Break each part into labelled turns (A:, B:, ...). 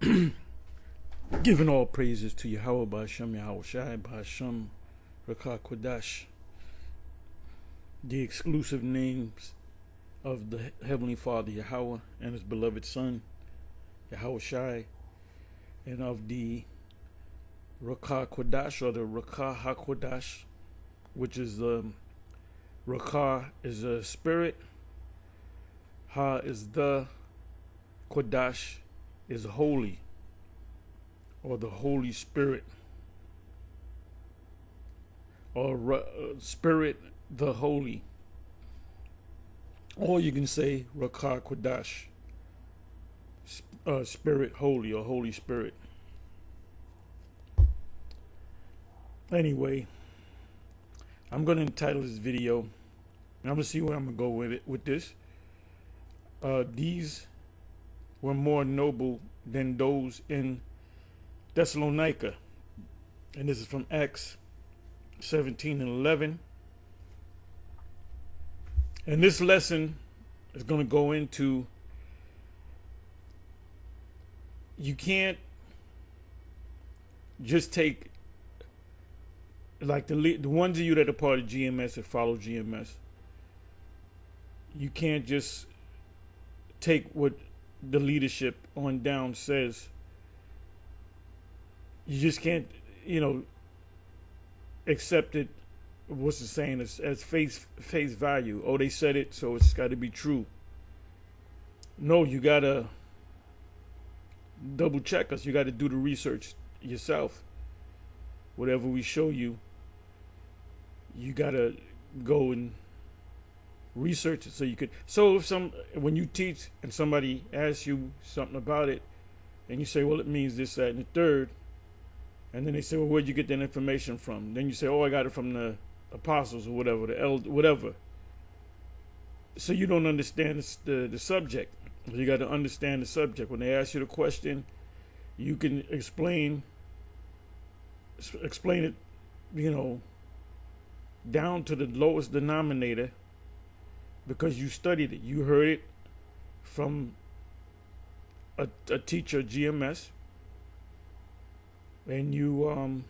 A: Giving all praises to Yahweh Ba'Shem Yahweh Shai Ba'Shem Rakah Kodash, the exclusive names of the Heavenly Father Yahweh and His beloved Son Yahweh Shai, and of the Rakah Kodash, or the Rakah HaKodash, which is Rakah is a spirit, Ha is the, Kodash is holy, or the Holy Spirit, or Spirit the Holy. Or you can say Rakah Kodash, Spirit Holy, or Holy Spirit. Anyway, I'm going to entitle this video, and I'm going to see where I'm going to go with this. These were more noble than those in Thessalonica. And this is from Acts 17 and 11. And this lesson is going to go into, you can't just take, like the ones of you that are part of GMS and follow GMS, you can't just take what the leadership on down says. You just can't, accept it, what's the saying, as face value. Oh, they said it, so it's got to be true. No, you got to double check us. You got to do the research yourself. Whatever we show you, you got to go and research it so you could. So when you teach and somebody asks you something about it, and you say, well, it means this, that, and the third, and then they say, well, where'd you get that information from? Then you say, oh, I got it from the apostles or whatever, the elder, whatever. So you don't understand the subject. You got to understand the subject. When they ask you the question, you can explain it, down to the lowest denominator, because you studied it. You heard it from a teacher, GMS, and you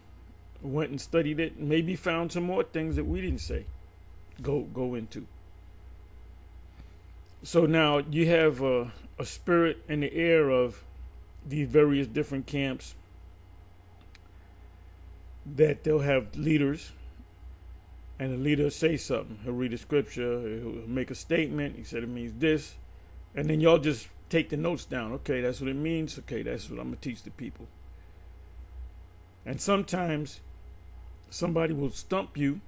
A: went and studied it, and maybe found some more things that we didn't say, go into. So now you have a spirit in the air of these various different camps, that they'll have leaders, and the leader say something. He'll read a scripture, he'll make a statement, he said it means this, and then y'all just take the notes down. Okay, that's what it means. Okay, that's what I'm going to teach the people. And sometimes somebody will stump you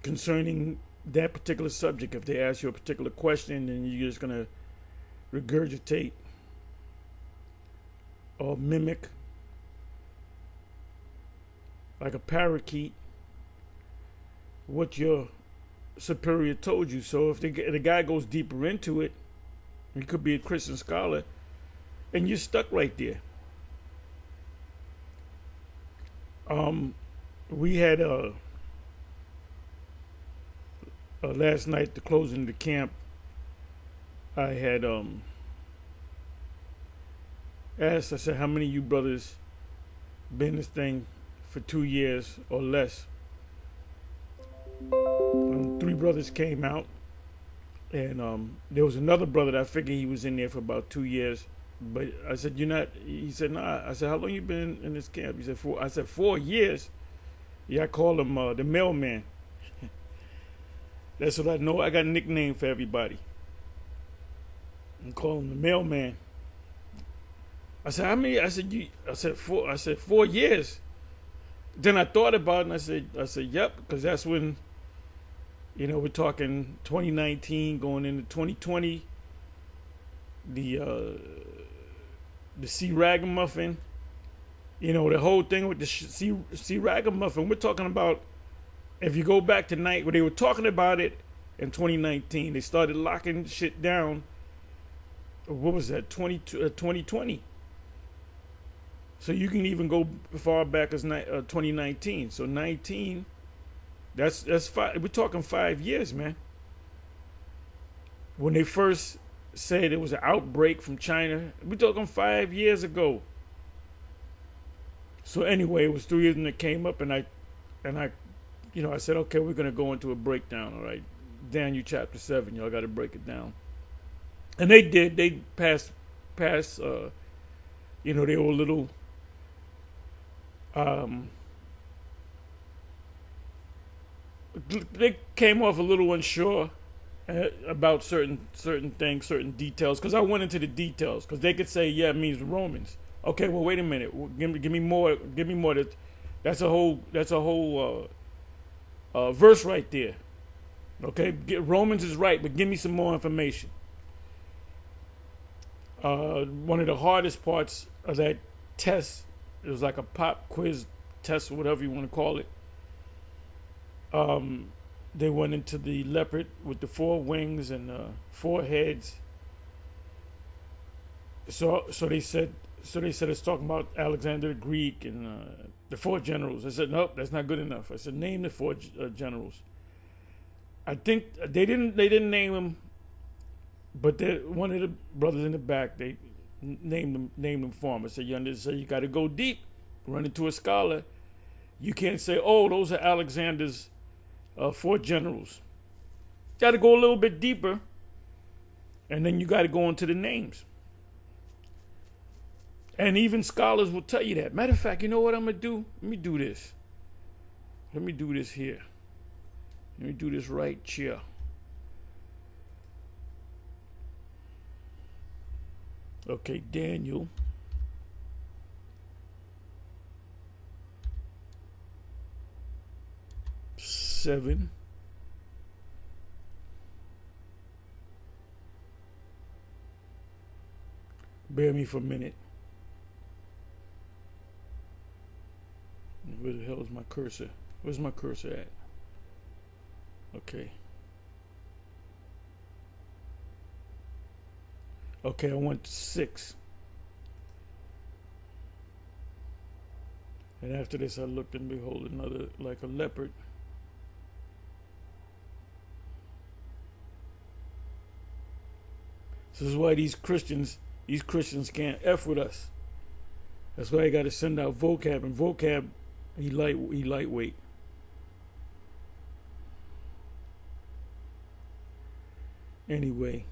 A: concerning that particular subject. If they ask you a particular question, then you're just going to regurgitate or mimic like a parakeet what your superior told you. So if the guy goes deeper into it, he could be a Christian scholar, and you're stuck right there. We had last night, the closing of the camp, I had asked, I said, how many of you brothers been in this thing for 2 years or less? 3 brothers came out, and there was another brother that I figured he was in there for about 2 years. But I said, you're not. He said, nah. I said, how long you been in this camp? He said, 4. I said, 4 years. Yeah, I call him the mailman. That's what I know. I got a nickname for everybody. I call him the mailman. I said, how many? I said 4. I said 4 years. Then I thought about it, and I said, yep, because that's when, we're talking 2019 going into 2020. The C Ragamuffin, the whole thing with the C Ragamuffin. We're talking about, if you go back to night where they were talking about it in 2019, they started locking shit down. What was that? 2020. So you can even go far back as 2019. So 19, that's 5. We're talking 5 years, man. When they first said it was an outbreak from China. We're talking 5 years ago. So anyway, it was three of them that came up, and I, I said, okay, we're gonna go into a breakdown. All right, Daniel chapter 7. Y'all got to break it down, and they did. They passed. They were a little. They came off a little unsure about certain things, certain details. Because I went into the details. Because they could say, yeah, it means the Romans. Okay, well, wait a minute. Give me more. Give me more. That's a whole verse right there. Okay, Romans is right, but give me some more information. One of the hardest parts of that test, it was like a pop quiz test or whatever you want to call it. They went into the leopard with the 4 wings and 4 heads. So they said it's talking about Alexander the Greek and the 4 generals. I said, nope, that's not good enough. I said, name the 4 generals. I think they didn't name them, but one of the brothers in the back, they named them for him. I said, you got to go deep, run into a scholar. You can't say, oh, those are Alexander's 4 generals. Got to go a little bit deeper, and then you got to go into the names. And even scholars will tell you that. Matter of fact, you know what I'm going to do? Let me do this. Let me do this here. Let me do this right here. Okay, Daniel. Seven. Bear me for a minute. Where the hell is my cursor? Where's my cursor at? Okay. Okay, I went to 6. And after this I looked, and behold, another like a leopard. This is why these Christians can't F with us. That's why I got to send out vocab, and vocab, he lightweight. Anyway.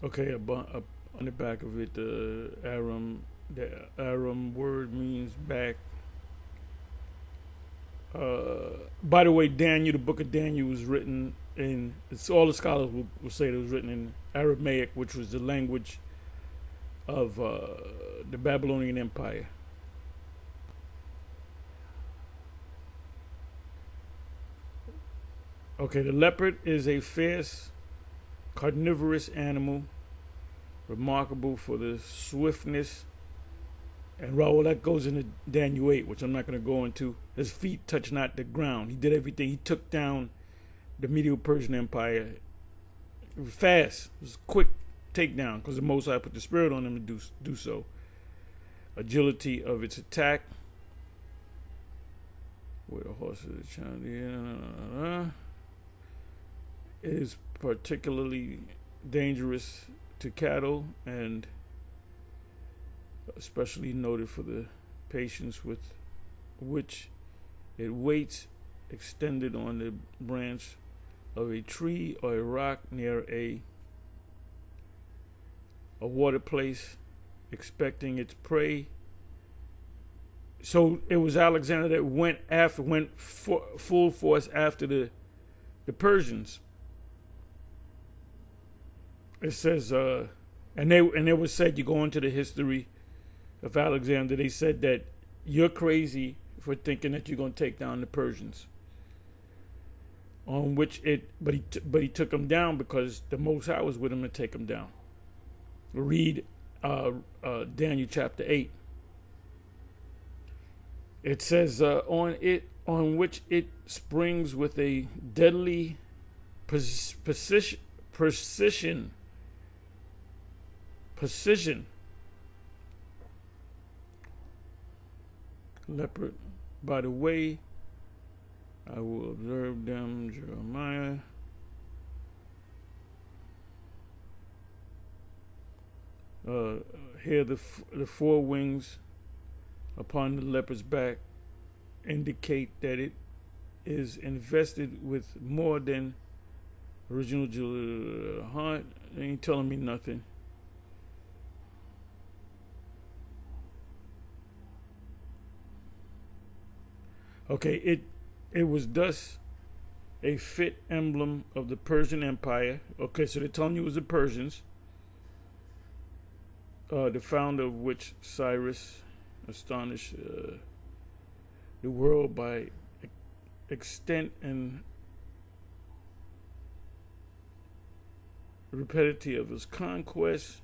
A: Okay, on the back of it, the Aram word means back. By the way, Daniel, the book of Daniel was written in, all the scholars will say it was written in Aramaic, which was the language of the Babylonian Empire. Okay, the leopard is a fierce, carnivorous animal, remarkable for the swiftness. And Raul, that goes into Daniel 8, which I'm not going to go into. His feet touch not the ground. He did everything. He took down the medieval Persian Empire. It was fast. It was a quick takedown because the Most High put the spirit on him to do so. Agility of its attack. Where the horses are trying It is particularly dangerous to cattle and especially noted for the patience with which it waits extended on the branch of a tree or a rock near a water place, expecting its prey. So it was Alexander that went full force after the Persians. It says, and it was said, you go into the history of Alexander, they said that you're crazy for thinking that you're going to take down the Persians. On which but he took them down because the Most High was with him to take them down. Read Daniel chapter 8. It says on which it springs with a deadly precision. Leopard, by the way, I will observe them, Jeremiah. Here the four wings upon the leopard's back indicate that it is invested with more than original heart. They ain't telling me nothing. Okay, it was thus a fit emblem of the Persian Empire. Okay, so they're telling you it was the Persians, the founder of which, Cyrus, astonished the world by extent and rapidity of his conquest.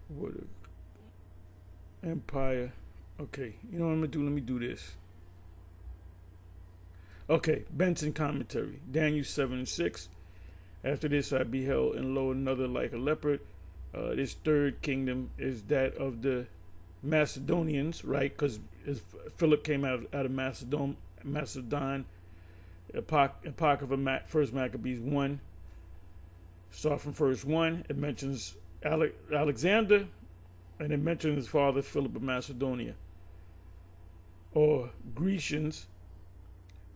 A: What an empire. Okay, you know what I'm gonna do? Let me do this. Okay, Benson commentary. Daniel 7:6. After this I beheld, and lo, another like a leopard. This third kingdom is that of the Macedonians, right? Because Philip came out of Macedon, Apocrypha, First Maccabees 1. Start from verse 1. It mentions Alexander, and it mentions his father Philip of Macedonia, or Grecians,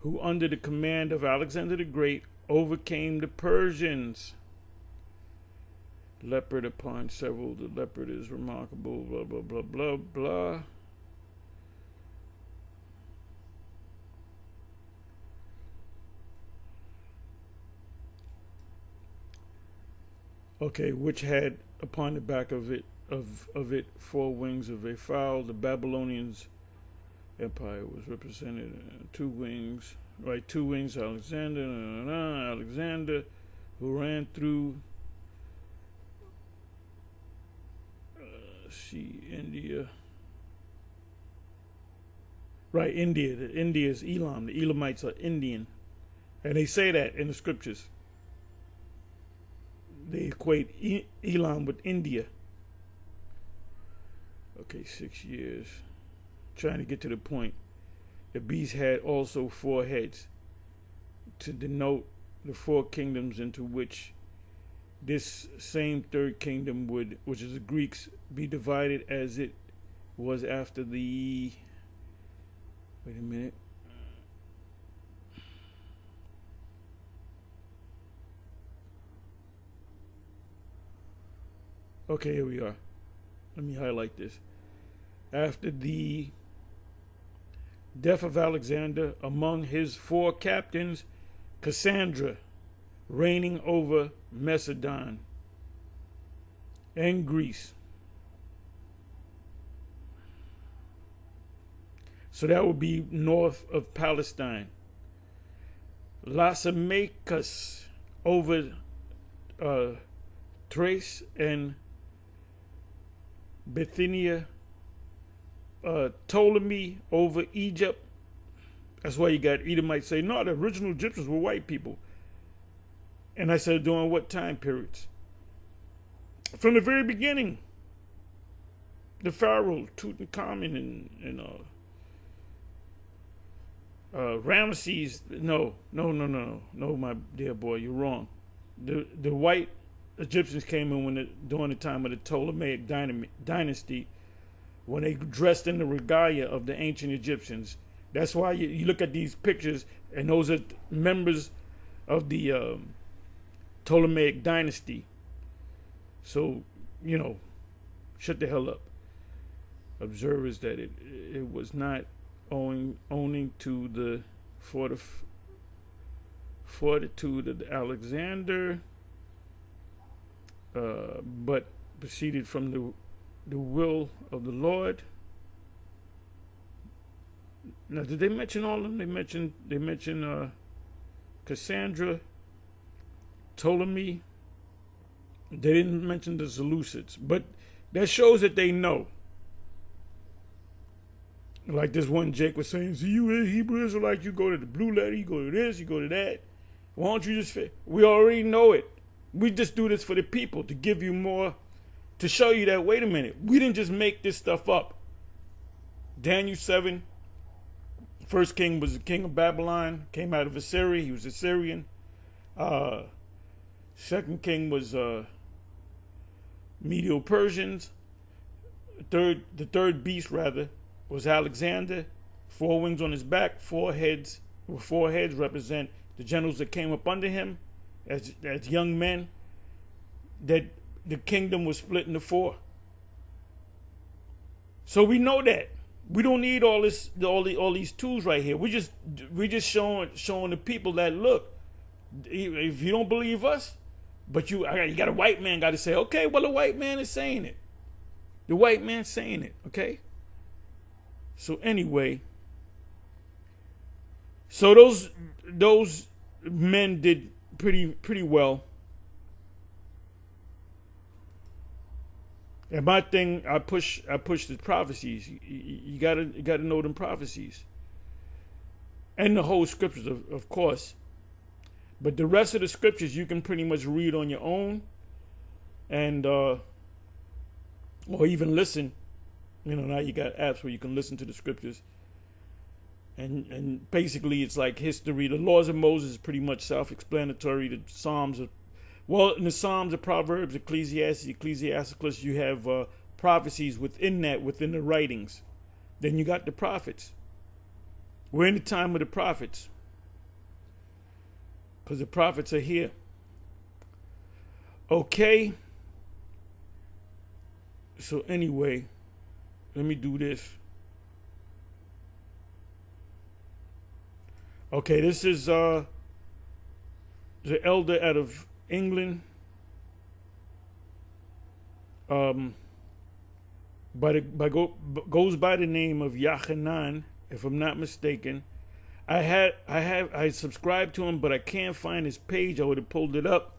A: who under the command of Alexander the Great overcame the Persians. Leopard upon several, the leopard is remarkable, blah, blah, blah, blah, blah. Okay, which had upon the back of it four wings of a fowl. The Babylonians empire was represented two wings, right? Two wings, Alexander, who ran through India. Right, India. India is Elam. The Elamites are Indian. And they say that in the scriptures. They equate Elam with India. Okay, 6 years. Trying to get to the point. The beast had also 4 heads to denote the 4 kingdoms into which this same third kingdom would, which is the Greeks, be divided as it was after the, wait a minute. Okay, here we are. Let me highlight this. After the death of Alexander, among his 4 captains, Cassandra, reigning over Macedon and Greece. So that would be north of Palestine. Lysimachus over Thrace and Bithynia. Ptolemy over Egypt. That's why you got Edomites say, no, the original Egyptians were white people. And I said, during what time periods? From the very beginning. The Pharaoh, Tutankhamun, and Ramesses. No, my dear boy, you're wrong. The white Egyptians came in during the time of the Ptolemaic dynasty, when they dressed in the regalia of the ancient Egyptians. That's why you look at these pictures, and those are members of the Ptolemaic dynasty. So, shut the hell up. Observers that it was not owing to the fortitude of Alexander, but proceeded from the will of the Lord. Now, did they mention all of them? They mentioned Cassandra, Ptolemy. They didn't mention the Seleucids, but that shows that they know. Like this one Jake was saying, see, you Hebrew Israelites, you go to the blue letter, you go to this, you go to that. Why don't you just fit? We already know it. We just do this for the people, to give you more to show you that, wait a minute, we didn't just make this stuff up. Daniel 7, first king was the king of Babylon, came out of Assyria. He was Assyrian. Second king was Medo-Persians. The third beast, rather, was Alexander. 4 wings on his back, 4 heads. 4 heads represent the generals that came up under him as young men. That the kingdom was split into 4. So we know that. We don't need all these tools right here. We just showing the people that, look, if you don't believe us, but you got a white man got to say, okay, well, the white man is saying it. The white man's saying it, okay? So anyway, so those men did pretty well. And my thing, I push the prophecies. You gotta know them prophecies, and the whole scriptures, of course. But the rest of the scriptures you can pretty much read on your own, and or even listen. You know, now you got apps where you can listen to the scriptures, and basically it's like history. The laws of Moses is pretty much self-explanatory. The Psalms are. Well, in the Psalms, the Proverbs, Ecclesiasticus, you have prophecies within the writings. Then you got the prophets. We're in the time of the prophets. Because the prophets are here. Okay. So anyway, let me do this. Okay, this is the elder out of England, goes by the name of Yachanan, if I'm not mistaken. I subscribed to him, but I can't find his page. I would have pulled it up.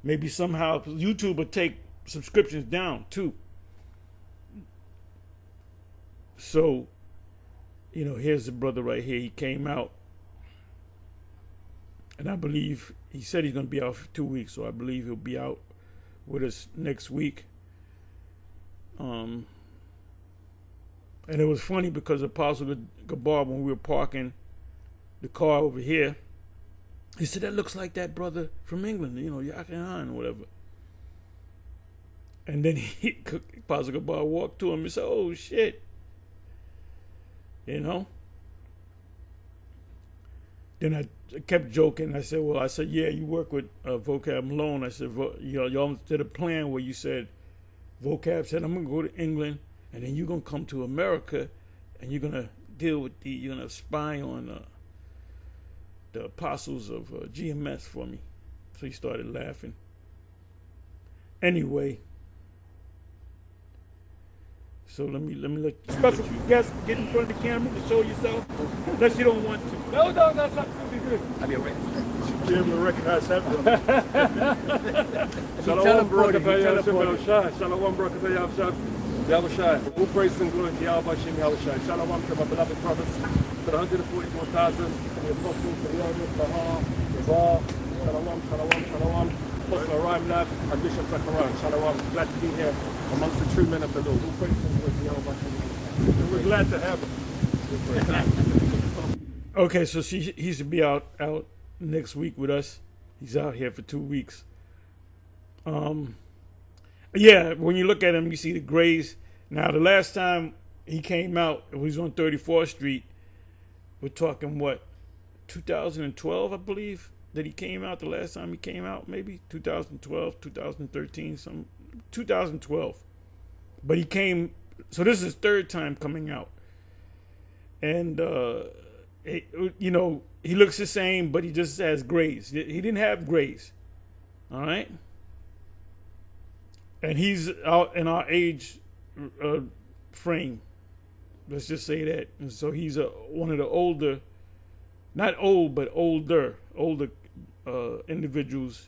A: Maybe somehow YouTube would take subscriptions down too. So, you know, here's the brother right here. He came out. And I believe he said he's going to be out for 2 weeks, so I believe he'll be out with us next week. And it was funny because Apostle Gabar, when we were parking the car over here, he said, that looks like that brother from England, you know, Yachanan or whatever. And then Apostle Gabar walked to him and said, oh, shit. You know? Then I kept joking. I said, yeah, you work with Vocab Malone. I said, y'all did a plan where you said, Vocab said, I'm going to go to England, and then you're going to come to America, and you're going to you're going to spy on the apostles of GMS for me. So he started laughing. Anyway, so let me let special guest get in front of the camera to show yourself, unless you don't want to.
B: No, that's absolutely good. I'll be alright.
A: Should be able to recognize that brother.
B: Shalom, Brother Shalom, Brother Yahushua. All praise and glory to Yahweh Shem Yahushua. Shalom to my beloved prophets, to the 144,000, the apostles, the elders, the Bar, Shalom. Apostle Aram Lab, and Bishop Zachariah. Shalom. Glad to be here amongst the true men of the Lord. All praise and glory to Yahweh Shem.
A: We're glad to have him. Okay, so he should be out next week with us. He's out here for 2 weeks. Yeah, when you look at him, you see the grays. Now, the last time he came out, it was on 34th Street. We're talking, 2012, I believe, that he came out. The last time he came out, maybe 2012, 2013, 2012. But he came, so this is his 3rd time coming out. And, you know, he looks the same, but he just has grays. He didn't have grays. All right? And he's out in our age frame. Let's just say that. And so he's one of the older, not old, but older individuals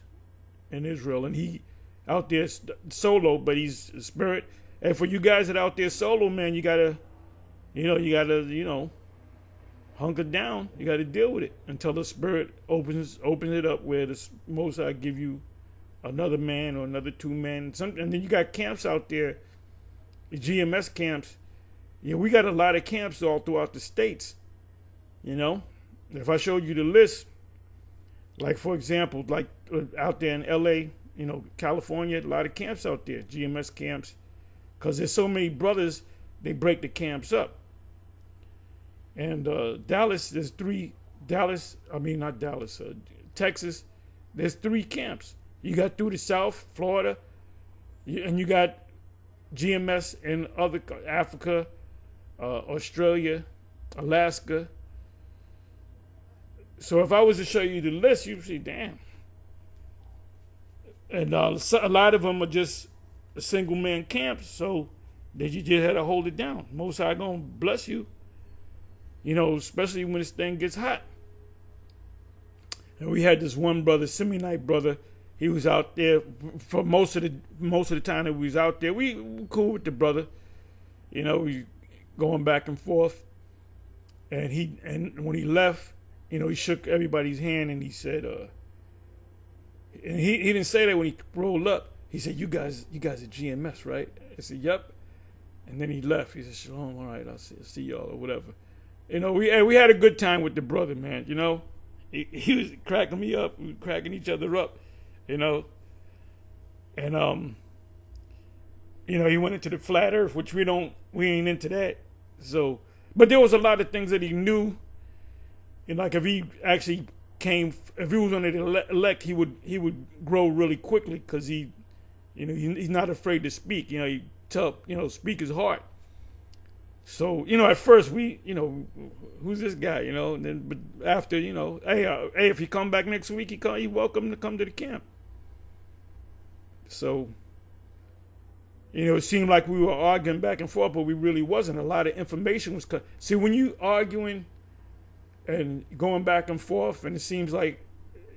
A: in Israel. And he out there solo, but he's a spirit. And for you guys that are out there solo, man, you gotta hunker down. You gotta deal with it until the spirit opens it up, where the Most High give you another man or another two men. And then you got camps out there, GMS camps. Yeah, we got a lot of camps all throughout the states. You know, if I showed you the list, like for example, like out there in LA, you know, California, a lot of camps out there, GMS camps, because there's so many brothers, they break the camps up. And Dallas, there's three. Texas, there's three camps. You got through the South, Florida, and you got GMS in other Africa, Australia, Alaska. So if I was to show you the list, you'd see, damn. And a lot of them are just single man camps, so that you just had to hold it down. Most High gonna bless you, you know, especially when this thing gets hot. And we had this one brother, Seminite brother. He was out there for most of the time that we was out there. We were cool with the brother, you know. We going back and forth. And when he left, you know, he shook everybody's hand and he said, and he didn't say that when he rolled up. He said, "You guys are GMS, right?" I said, "Yep." And then he left. He said, "Shalom, all right, I'll see y'all," or whatever. You know, we had a good time with the brother, man. You know, he was cracking me up. We were cracking each other up, you know. And you know, he went into the flat Earth, which we ain't into that. So, but there was a lot of things that he knew. And like if he was on the elect, he would grow really quickly because he's not afraid to speak. You know, he speak his heart. So, you know, at first who's this guy, you know? And then, but after, you know, hey, if he come back next week, he welcome to come to the camp. So, you know, it seemed like we were arguing back and forth, but we really wasn't. A lot of information was cut. See, when you arguing and going back and forth, and it seems like,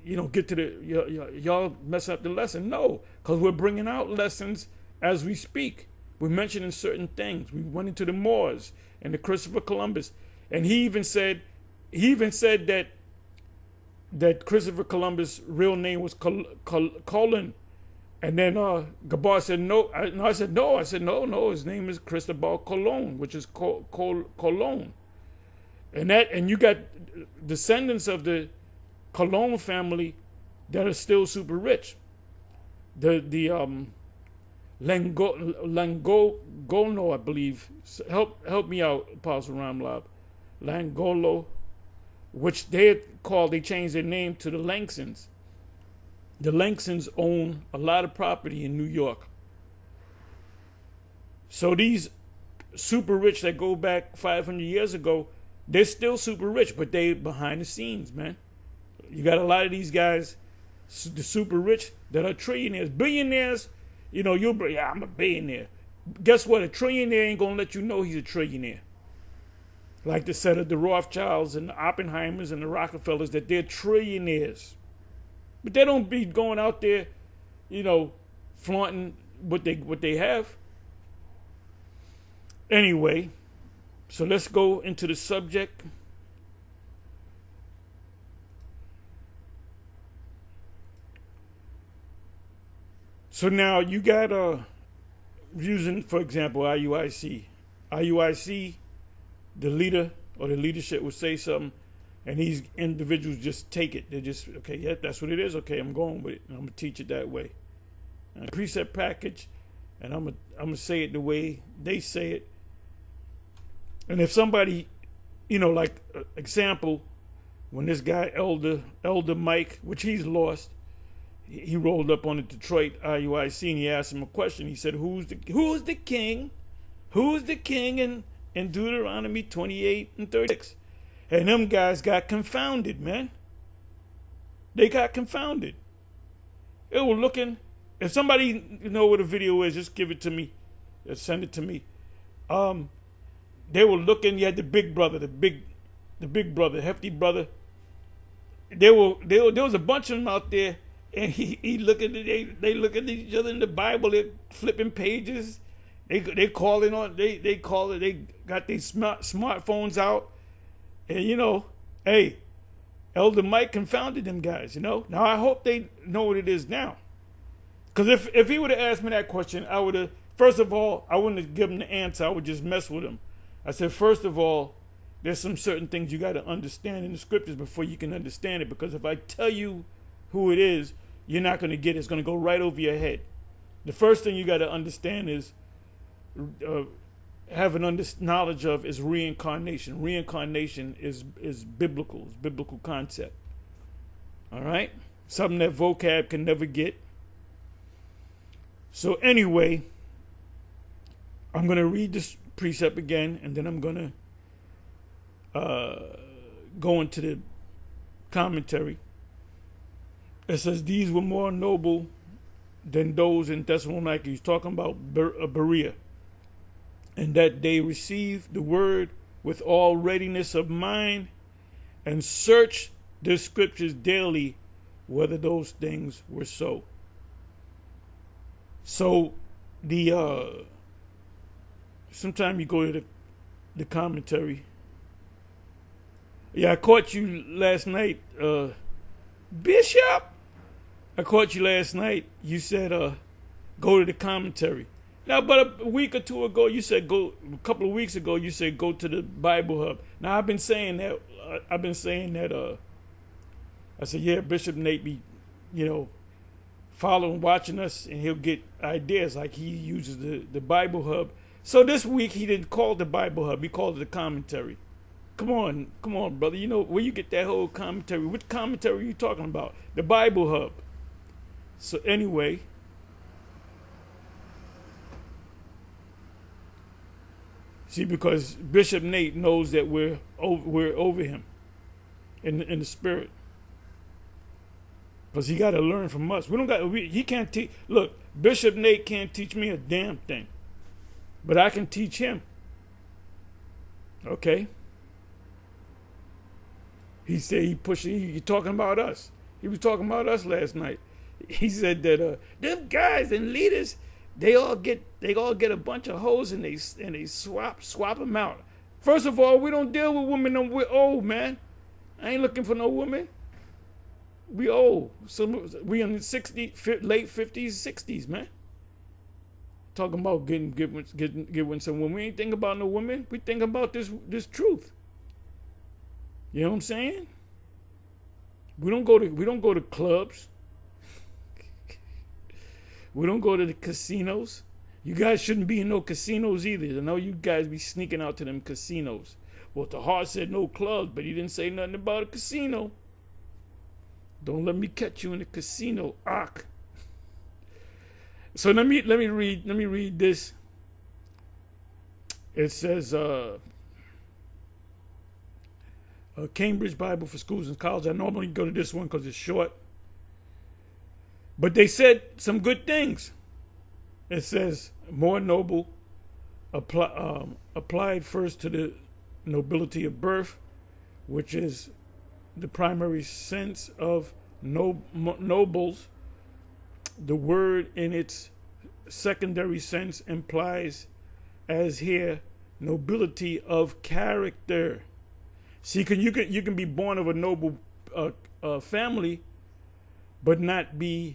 A: you know, get to y'all mess up the lesson. No, because we're bringing out lessons as we speak. We're mentioning certain things. We went into the Moors and the Christopher Columbus, and he even said that Christopher Columbus' real name was Colon, and then Gabar said no. I said no. His name is Cristobal Colon, which is Colon, and you got descendants of the Colon family that are still super rich. The Langolo, I believe. Help me out, Apostle Ramlab. Langolo, which they changed their name to the Langsons. The Langsons own a lot of property in New York. So these super rich that go back 500 years ago, they're still super rich, but they behind the scenes, man. You got a lot of these guys, the super rich, that are trillionaires, billionaires. You know, I'm a billionaire. Guess what? A trillionaire ain't gonna let you know he's a trillionaire. Like they said of the Rothschilds and the Oppenheimers and the Rockefellers, that they're trillionaires. But they don't be going out there, you know, flaunting what they have. Anyway, so let's go into the subject. So now you got using, for example, IUIC. IUIC, the leader or the leadership would say something, and these individuals just take it. They're just, okay, yeah, that's what it is. Okay, I'm going with it. And I'm gonna teach it that way. And precept package, and I'm gonna say it the way they say it. And if somebody, you know, like example, when this guy Elder Mike, which he's lost. He rolled up on the Detroit IUIC and he asked him a question. He said, who's the king? Who's the king in Deuteronomy 28 and 36? And them guys got confounded, man. They got confounded. They were looking. If somebody know what a video is, just give it to me. Send it to me. They were looking. You had the big brother, the big brother, hefty brother. There was a bunch of them out there. And he looking at they looking at each other in the Bible. They're flipping pages. They calling on they got their smartphones out, and you know, hey, Elder Mike confounded them guys. You know. Now I hope they know what it is now. Because if he would have asked me that question, I would have, first of all, I wouldn't have given the answer. I would just mess with him. I said, first of all, there's some certain things you got to understand in the scriptures before you can understand it. Because if I tell you who it is, you're not going to get it. It's going to go right over your head. The first thing you got to understand is, have an knowledge of is reincarnation. Reincarnation is biblical. It's biblical concept. All right? Something that vocab can never get. So anyway, I'm going to read this precept again, and then I'm going to go into the commentary. It says, these were more noble than those in Thessalonica. He's talking about Berea. And that they received the word with all readiness of mind and searched the scriptures daily whether those things were so. So sometime you go to the commentary. Yeah, I caught you last night, Bishop. I caught you last night. You said go to the commentary. Now, but a week or two ago, you said go. A couple of weeks ago, you said go to the Bible Hub. Now, I've been saying that. I said, yeah, Bishop Nate be, following, watching us, and he'll get ideas like he uses the Bible Hub. So this week he didn't call it the Bible Hub. He called it the commentary. Come on, brother. You know where you get that whole commentary? Which commentary are you talking about? The Bible Hub. So anyway. See, because Bishop Nate knows that we're over him in the spirit. Because he got to learn from us. He can't teach. Look, Bishop Nate can't teach me a damn thing. But I can teach him. Okay? He said he's talking about us. He was talking about us last night. He said that them guys and leaders, they all get a bunch of hoes and they swap them out. First of all, we don't deal with women. We're old, man. I ain't looking for no woman. We old. We in the late 50s, 60s, man. Talking about getting some women. We ain't thinking about no women. We think about this truth. You know what I'm saying? We don't go to clubs. We don't go to the casinos. You guys shouldn't be in no casinos either. I know you guys be sneaking out to them casinos. Well, Tahar said no clubs, but he didn't say nothing about a casino. Don't let me catch you in a casino, Ak. So let me read this. It says Cambridge Bible for Schools and Colleges. I normally go to this one because it's short. But they said some good things. It says more noble, applied first to the nobility of birth, which is the primary sense of nobles. The word in its secondary sense implies, as here, nobility of character. See, you can be born of a noble family, but not be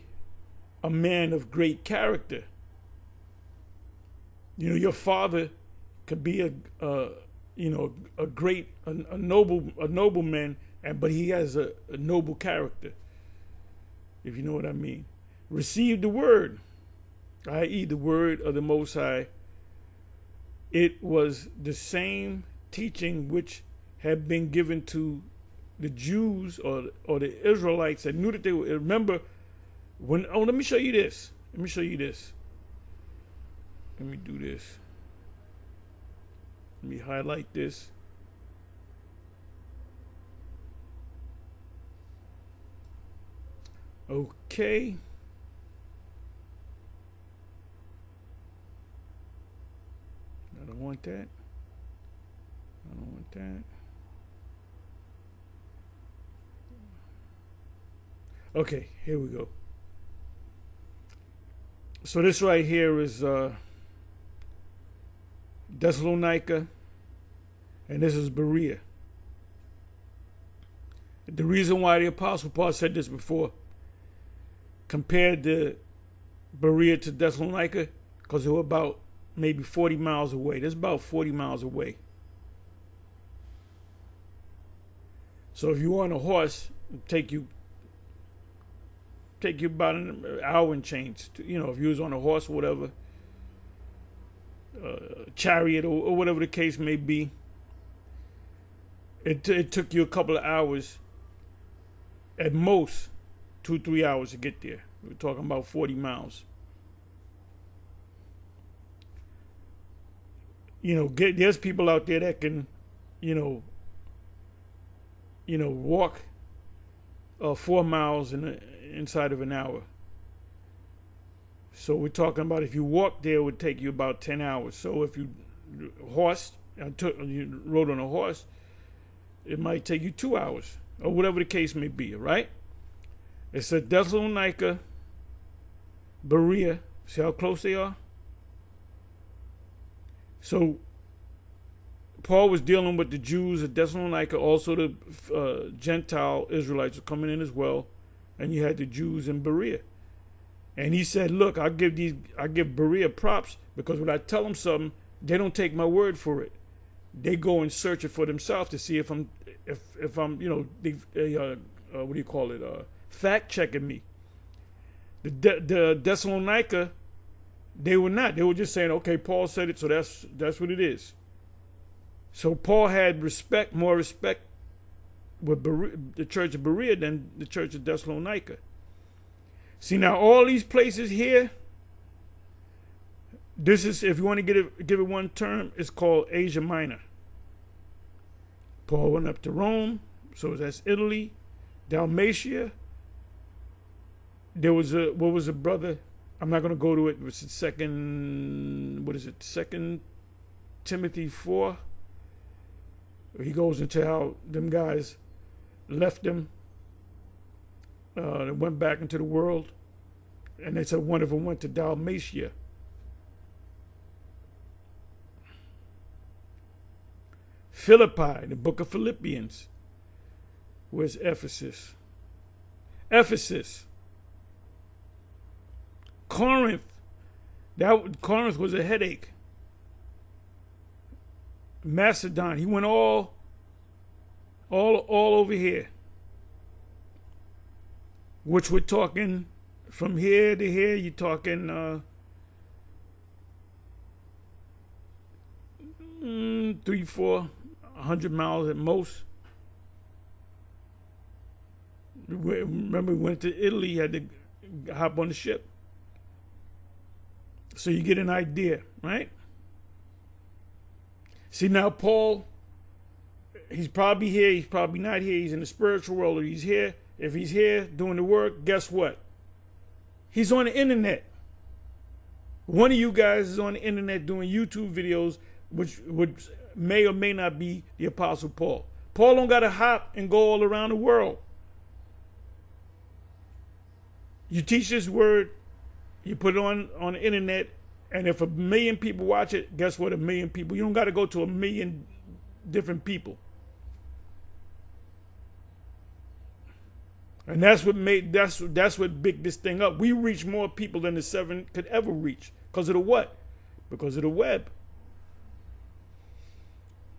A: a man of great character. Your father could be a nobleman, but he has a noble character, if you know what I mean. Receive the word, i.e. the word of the Most High. It was the same teaching which had been given to the Jews or the Israelites that knew that they would remember let me show you this. Let me do this. Let me highlight this. Okay. I don't want that. Okay, here we go. So this right here is Thessalonica, and this is Berea. The reason why the Apostle Paul said this before, compared the Berea to Thessalonica, because they were about maybe 40 miles away. That's about 40 miles away. So if you were on a horse, it'd take you about an hour and change. You know, if you was on a horse or whatever, chariot or whatever the case may be, it took you a couple of hours, at most 2-3 hours to get there. We're talking about 40 miles. You know, there's people out there that can, walk 4 miles inside of an hour. So we're talking about if you walk there, it would take you about 10 hours. So if you rode on a horse, it might take you 2 hours or whatever the case may be, right? It's at Thessalonica, Berea. See how close they are? So Paul was dealing with the Jews at Thessalonica, also the Gentile Israelites were coming in as well, and you had the Jews in Berea. And he said, look, I give Berea props, because when I tell them something, they don't take my word for it. They go and search it for themselves to see if I'm fact checking me. The Thessalonica, they were not. They were just saying, okay, Paul said it, so that's what it is. So Paul had more respect with the church of Berea than the church of Thessalonica. See, now all these places here, this is, if you want to give it one term, it's called Asia Minor. Paul went up to Rome, so that's Italy, Dalmatia. There was a brother, I'm not going to go to it, it's Second Timothy 4. He goes into how them guys left them, and went back into the world, and they said one of them went to Dalmatia. Philippi, the book of Philippians. Where's Ephesus? Ephesus. Corinth. Corinth was a headache. Macedon. He went all over here. Which we're talking from here to here, you're talking 300-400 miles at most. Remember, we went to Italy, you had to hop on the ship. So you get an idea, right? See, now Paul, he's probably here, he's probably not here, he's in the spiritual world, or he's here. If he's here doing the work, guess what? He's on the internet. One of you guys is on the internet doing YouTube videos, which may or may not be the Apostle Paul. Paul don't got to hop and go all around the world. You teach this word, you put it on the internet, and if 1 million people watch it, guess what? 1 million people. You don't got to go to 1 million different people. And that's what big this thing up. We reach more people than the 7 could ever reach. Because of the what? Because of the web.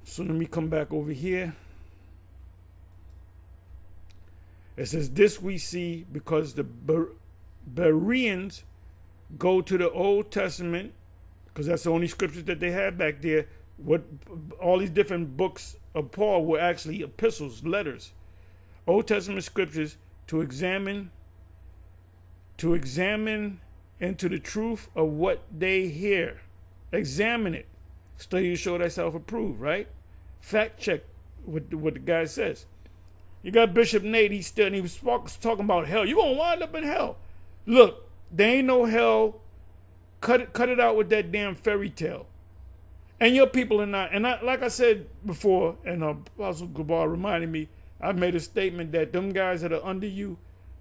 A: So let me come back over here. It says, this we see because the Bereans go to the Old Testament, because that's the only scriptures that they had back there. What all these different books of Paul were actually epistles, letters, Old Testament scriptures, to examine into the truth of what they hear. Examine it. Study to show thyself approved, right? Fact check what the guy says. You got Bishop Nate, he was talking about hell. You're going to wind up in hell. Look, there ain't no hell. Cut it out with that damn fairy tale. And your people are not. And like I said before, and Apostle Gabar reminded me, I made a statement that them guys that are under you,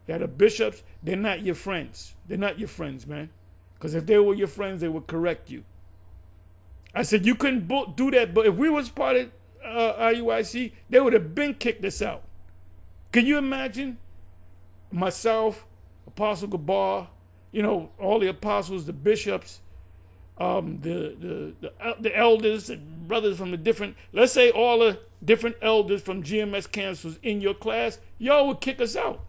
A: that are bishops, they're not your friends. They're not your friends, man. Because if they were your friends, they would correct you. I said, you couldn't do that, but if we was part of IUIC, they would have been kicked us out. Can you imagine myself, Apostle Gabar, all the apostles, the bishops, the elders and brothers from the different, let's say all the different elders from GMS camps was in your class, y'all would kick us out.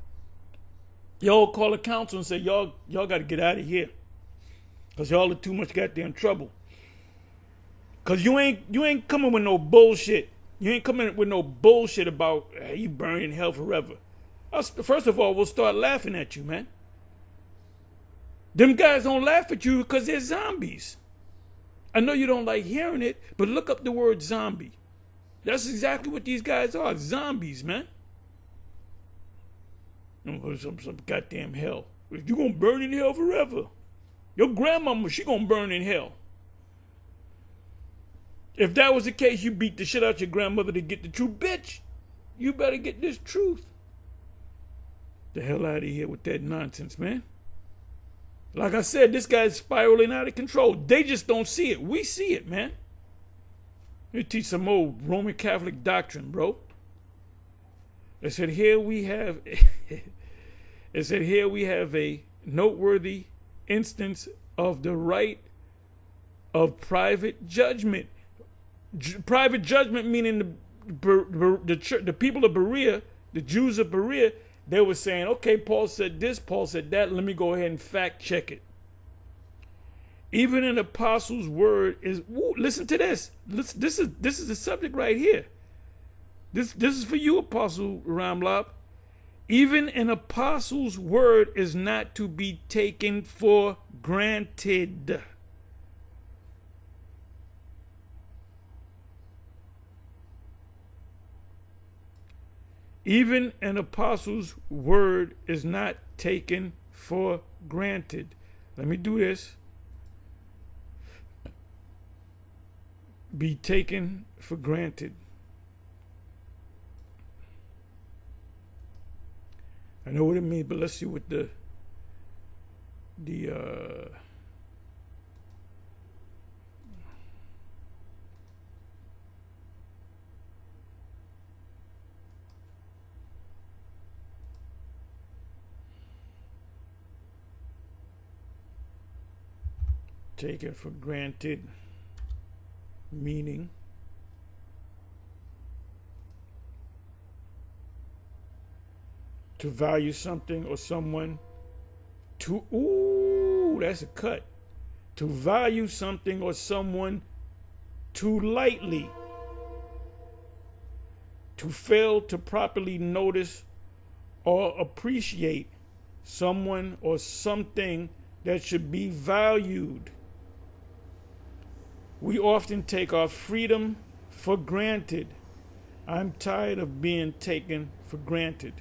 A: Y'all would call a council and say, y'all got to get out of here, because y'all are too much goddamn trouble. Because you ain't coming with no bullshit. You ain't coming with no bullshit about, hey, you burn in hell forever. First of all, we'll start laughing at you, man. Them guys don't laugh at you because they're zombies. I know you don't like hearing it, but look up the word zombie. That's exactly what these guys are, zombies, man. Some goddamn hell. You gonna burn in hell forever. Your grandmama, she gonna burn in hell. If that was the case, you beat the shit out your grandmother to get the truth. Bitch, you better get this truth. The hell out of here with that nonsense, man. Like I said, this guy's spiraling out of control. They just don't see it. We see it, man. You teach some old Roman Catholic doctrine, bro. They said here we have a noteworthy instance of the right of private judgment. Private judgment meaning the people of Berea, the Jews of Berea, they were saying, okay, Paul said this, Paul said that, let me go ahead and fact check it. Even an apostle's word is, listen to this. This is the subject right here. This is for you, Apostle Ramlab. Even an apostle's word is not to be taken for granted. Even an apostle's word is not taken for granted. Let me do this. Be taken for granted. I know what it means, but let's see what the taken for granted meaning. To value something or someone that's a cut. To value something or someone too lightly. To fail to properly notice or appreciate someone or something that should be valued. We often take our freedom for granted. I'm tired of being taken for granted.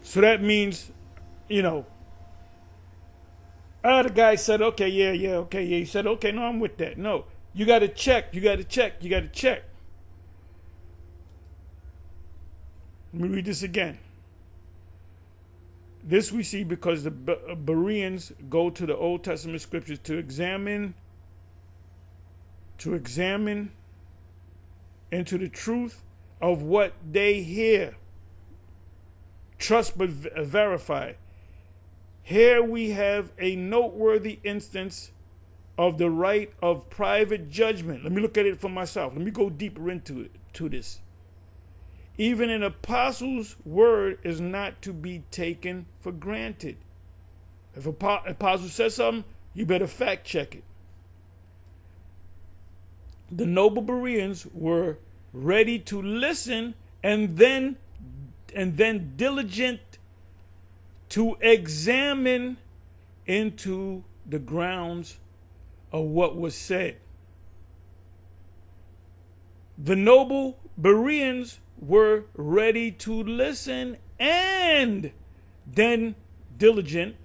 A: So that means, the guy said, okay, yeah. He said, okay, no, I'm with that. No, you got to check. Let me read this again. This we see because the Bereans go to the Old Testament scriptures to examine into the truth of what they hear. Trust but verify. Here we have a noteworthy instance of the right of private judgment. Let me look at it for myself. Let me go deeper into this. Even an apostle's word is not to be taken for granted. If an apostle says something, you better fact check it. The noble Bereans were ready to listen and then diligent to examine into the grounds of what was said. The noble Bereans were ready to listen and then diligent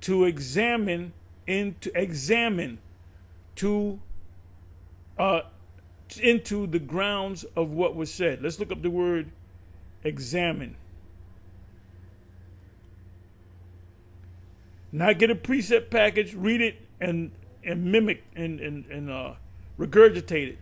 A: to examine into the grounds of what was said. Let's look up the word examine. Not get a precept package, read it and mimic and regurgitate it.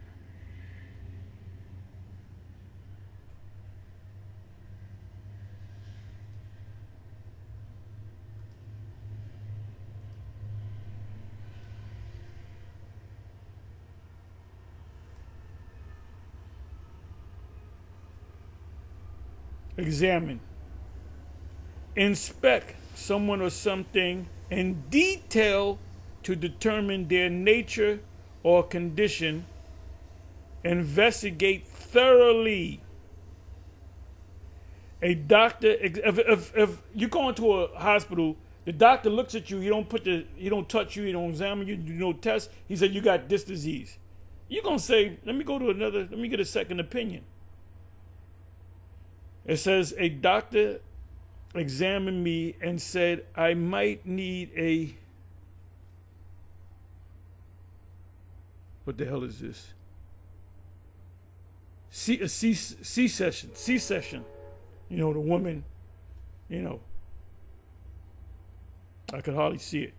A: examine, inspect someone or something in detail to determine their nature or condition, investigate thoroughly. A doctor, if you go into a hospital, the doctor looks at you, he don't touch you, he don't examine you, do no test. He said you got this disease. You're gonna say, let me get a second opinion. It says a doctor examined me and said I might need what the hell is this? C-section. You know, the woman, I could hardly see it.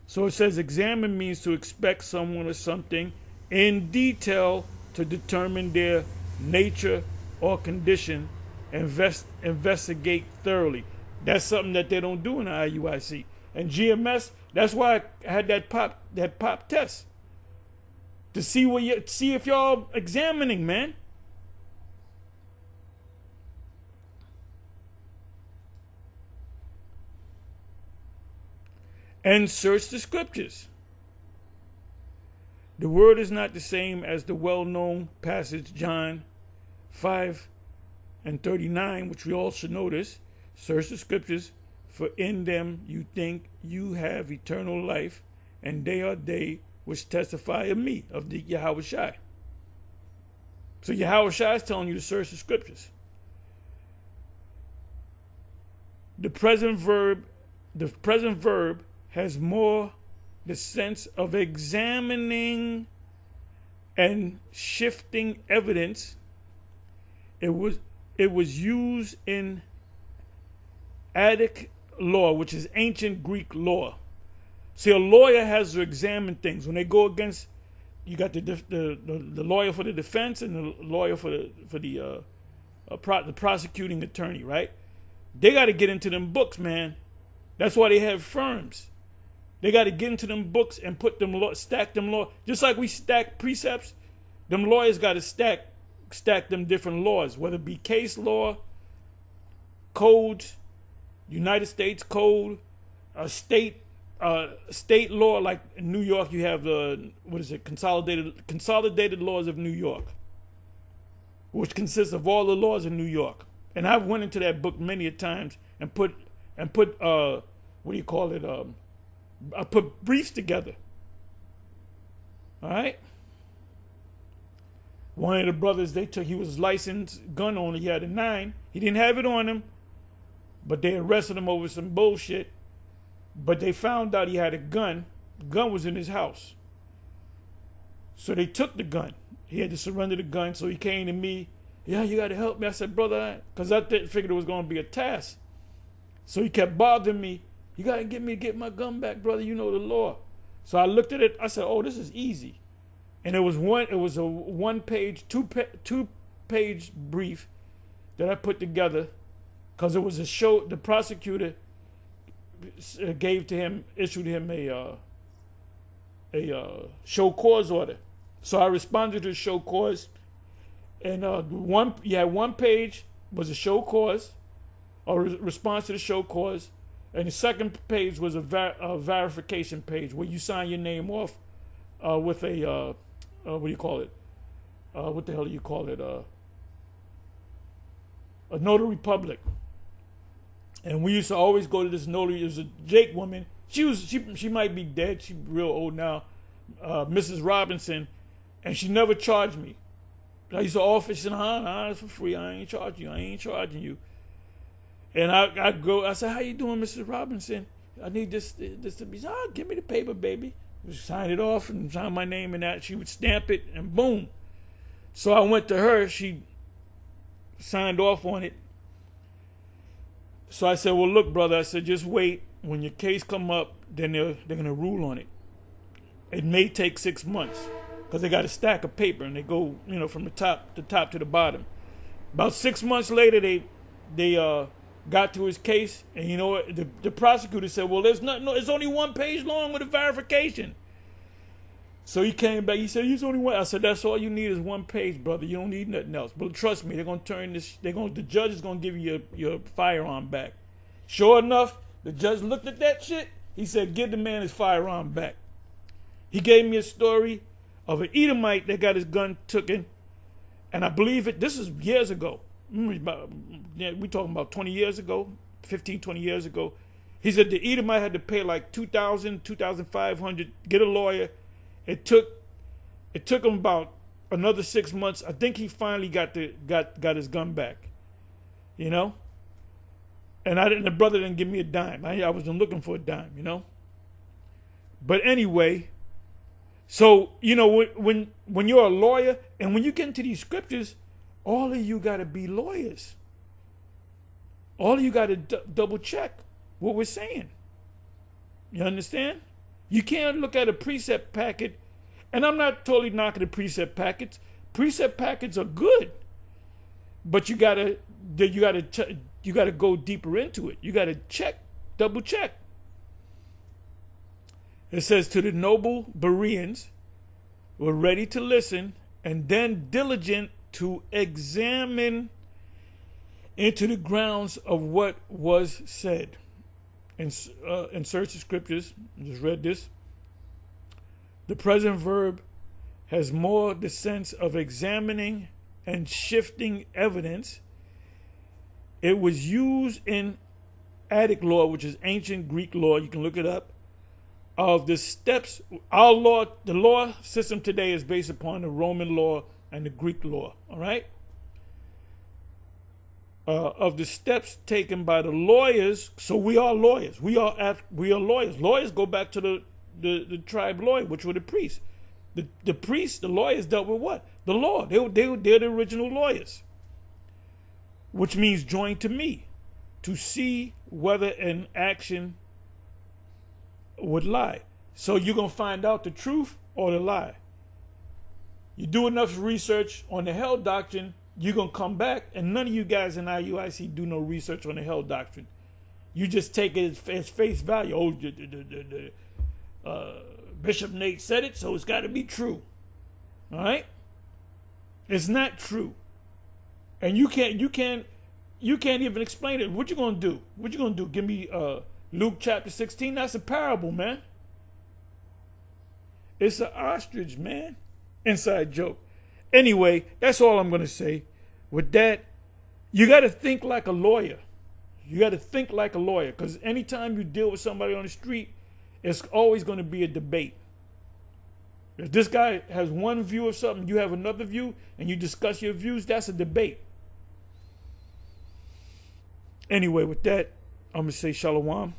A: So it says examine means to inspect someone or something in detail to determine their nature or condition, investigate thoroughly. That's something that they don't do in the IUIC. And GMS, that's why I had that pop test. To see if y'all examining, man. And search the scriptures. The word is not the same as the well-known passage, John 5:39, which we all should notice. Search the scriptures, for in them you think you have eternal life, and they are they which testify of me, of the Yahweh Shai. So Yahweh Shai is telling you to search the scriptures. The present verb has more the sense of examining and shifting evidence. It was used in Attic law, which is ancient Greek law. See, a lawyer has to examine things. When they go against, you got the lawyer for the defense and the lawyer for the prosecuting attorney, right? They got to get into them books, man. That's why they have firms. They got to get into them books and stack them law. Just like we stack precepts, them lawyers got to stack them different laws, whether it be case law, codes, United States Code, state law. Like in New York, you have consolidated laws of New York, which consists of all the laws in New York. And I've went into that book many a times and put what do you call it? I put briefs together. All right. One of the brothers he was licensed gun owner. He had a 9. He didn't have it on him, but they arrested him over some bullshit. But they found out he had a gun. The gun was in his house. So they took the gun. He had to surrender the gun. So he came to me. Yeah, you got to help me. I said, brother, because I figured it was going to be a task. So he kept bothering me. You got to get my gun back, brother. You know the law. So I looked at it. I said, oh, this is easy. And it was a one-page, two-page brief that I put together because it was the prosecutor issued him a show cause order. So I responded to the show cause, and one page was a show cause, or response to the show cause, and the second page was a verification page where you sign your name off with a what do you call it? What the hell do you call it? A notary public. And we used to always go to this notary. It was a Jake woman. She might be dead. She's real old now, Mrs. Robinson, and she never charged me. I used to offer, she said, nah, it's for free. I ain't charging you. And I said, how you doing, Mrs. Robinson? I need this to be, give me the paper, baby. Sign it off and sign my name in that. She would stamp it and boom. So I went to her. She signed off on it. So I said, well, look, brother. I said, just wait. When your case come up, then they're going to rule on it. It may take 6 months because they got a stack of paper and they go, from the top to the bottom. About 6 months later, they got to his case, and you know what? The prosecutor said, well, it's only one page long with a verification. So he came back. He said, "He's only one." I said, "That's all you need is one page, brother. You don't need nothing else." But trust me, they're gonna turn this. The judge is gonna give you your firearm back. Sure enough, the judge looked at that shit. He said, "Give the man his firearm back." He gave me a story of an Edomite that got his gun taken, and I believe it. This is years ago. We talking about 20 years ago, 15, 20 years ago. He said the Edomite had to pay like $2,000, $2,500, get a lawyer. It took him about another 6 months. I think he finally got his gun back. You know? And the brother didn't give me a dime. I wasn't looking for a dime, you know? But anyway, so, you know, when you're a lawyer and when you get into these scriptures, all of you got to be lawyers. All of you got to double check what we're saying. You understand? You can't look at a precept packet, and I'm not totally knocking the precept packets. Precept packets are good, but you gotta go deeper into it. You gotta double check. It says, "To the noble Bereans were ready to listen, and then diligent to examine into the grounds of what was said." In search of scriptures, I just read this. The present verb has more the sense of examining and shifting evidence. It was used in Attic law, which is ancient Greek law. You can look it up. Of the steps, our law, the law system today is based upon the Roman law and the Greek law. All right. Of the steps taken by the lawyers, so we are lawyers. We are lawyers. Lawyers go back to the tribe lawyer, which were the priests. The priests, the lawyers dealt with what? The law. They're the original lawyers, which means joined to me, to see whether an action would lie. So you're gonna find out the truth or the lie. You do enough research on the hell doctrine, you're going to come back, and none of you guys in IUIC do no research on the hell doctrine. You just take it as face value. Oh, Bishop Nate said it, so it's got to be true. All right? It's not true. And you can't even explain it. What you going to do? What you going to do? Give me Luke chapter 16? That's a parable, man. It's an ostrich, man. Inside joke. Anyway, that's all I'm going to say. With that, you got to think like a lawyer. You got to think like a lawyer, because anytime you deal with somebody on the street, it's always going to be a debate. If this guy has one view of something, you have another view, and you discuss your views, that's a debate. Anyway, with that, I'm going to say shalom.